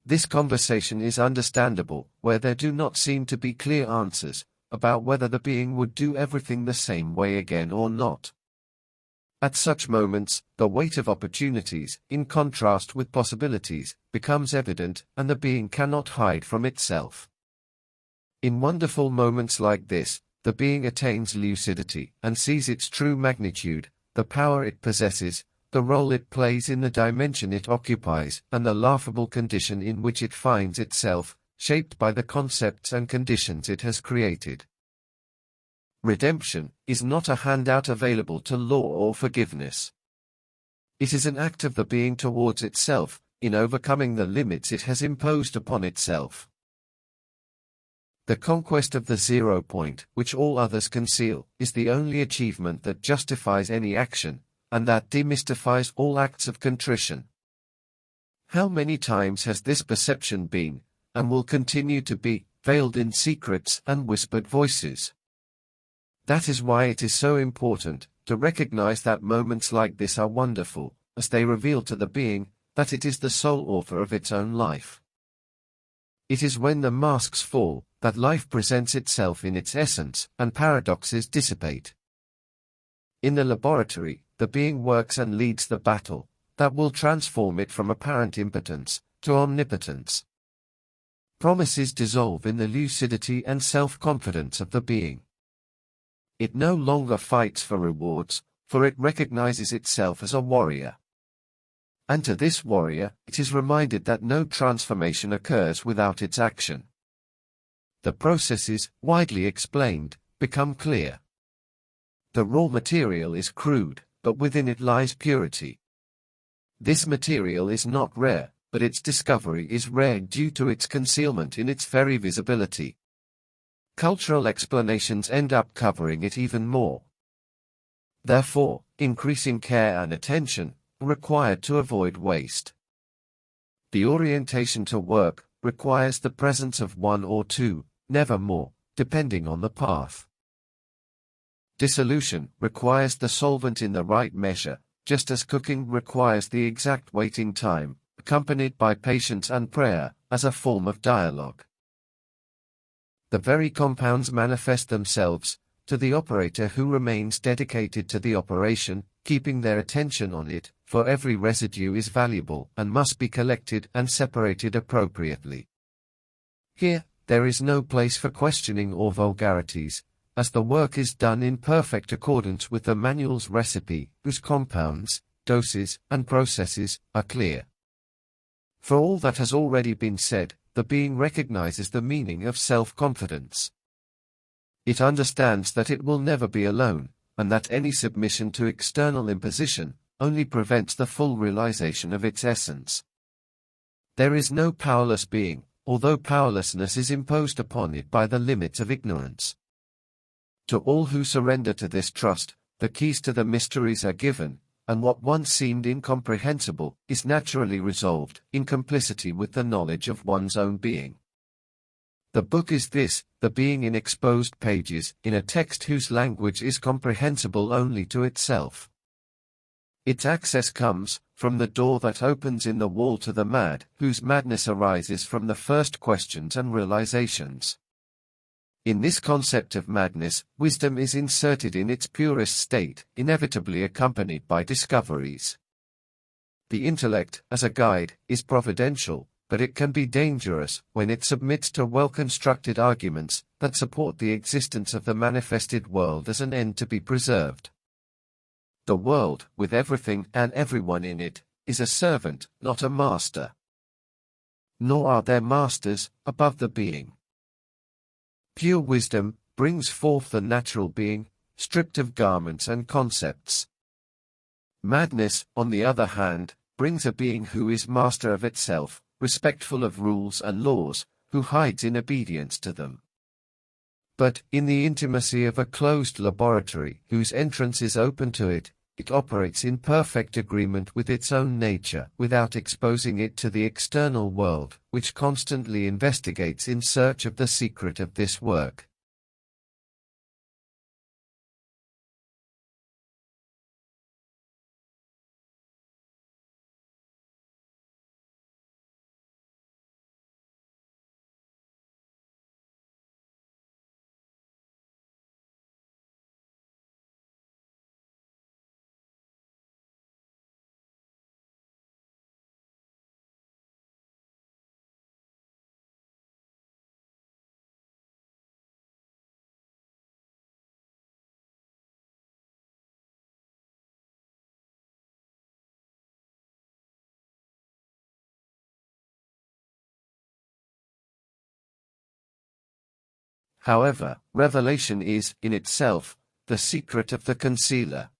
This conversation is understandable, where there do not seem to be clear answers about whether the being would do everything the same way again or not. At such moments, the weight of opportunities, in contrast with possibilities, becomes evident, and the being cannot hide from itself. In wonderful moments like this, the being attains lucidity and sees its true magnitude, the power it possesses, the role it plays in the dimension it occupies, and the laughable condition in which it finds itself, shaped by the concepts and conditions it has created. Redemption is not a handout available to law or forgiveness. It is an act of the being towards itself, in overcoming the limits it has imposed upon itself. The conquest of the 0 point, which all others conceal, is the only achievement that justifies any action, and that demystifies all acts of contrition. How many times has this perception been, and will continue to be, veiled in secrets and whispered voices? That is why it is so important to recognize that moments like this are wonderful, as they reveal to the being that it is the sole author of its own life. It is when the masks fall that life presents itself in its essence, and paradoxes dissipate. In the laboratory, the being works and leads the battle that will transform it from apparent impotence to omnipotence. Promises dissolve in the lucidity and self-confidence of the being. It no longer fights for rewards, for it recognizes itself as a warrior. And to this warrior, it is reminded that no transformation occurs without its action. The processes, widely explained, become clear. The raw material is crude, but within it lies purity. This material is not rare, but its discovery is rare due to its concealment in its very visibility. Cultural explanations end up covering it even more. Therefore, increasing care and attention are required to avoid waste. The orientation to work requires the presence of one or two, never more, depending on the path. Dissolution requires the solvent in the right measure, just as cooking requires the exact waiting time, accompanied by patience and prayer, as a form of dialogue. The very compounds manifest themselves to the operator who remains dedicated to the operation, keeping their attention on it, for every residue is valuable and must be collected and separated appropriately. Here, there is no place for questioning or vulgarities, as the work is done in perfect accordance with the manual's recipe, whose compounds, doses, and processes are clear. For all that has already been said, the being recognizes the meaning of self-confidence. It understands that it will never be alone, and that any submission to external imposition only prevents the full realization of its essence. There is no powerless being, although powerlessness is imposed upon it by the limits of ignorance. To all who surrender to this trust, the keys to the mysteries are given, and what once seemed incomprehensible is naturally resolved in complicity with the knowledge of one's own being. The book is this, the being in exposed pages, in a text whose language is comprehensible only to itself. Its access comes from the door that opens in the wall to the mad, whose madness arises from the first questions and realizations. In this concept of madness, wisdom is inserted in its purest state, inevitably accompanied by discoveries. The intellect, as a guide, is providential, but it can be dangerous when it submits to well-constructed arguments that support the existence of the manifested world as an end to be preserved. The world, with everything and everyone in it, is a servant, not a master. Nor are there masters above the being. Pure wisdom brings forth the natural being, stripped of garments and concepts. Madness, on the other hand, brings a being who is master of itself, respectful of rules and laws, who hides in obedience to them. But, in the intimacy of a closed laboratory whose entrance is open to it, it operates in perfect agreement with its own nature without exposing it to the external world, which constantly investigates in search of the secret of this work. However, revelation is, in itself, the secret of the concealer.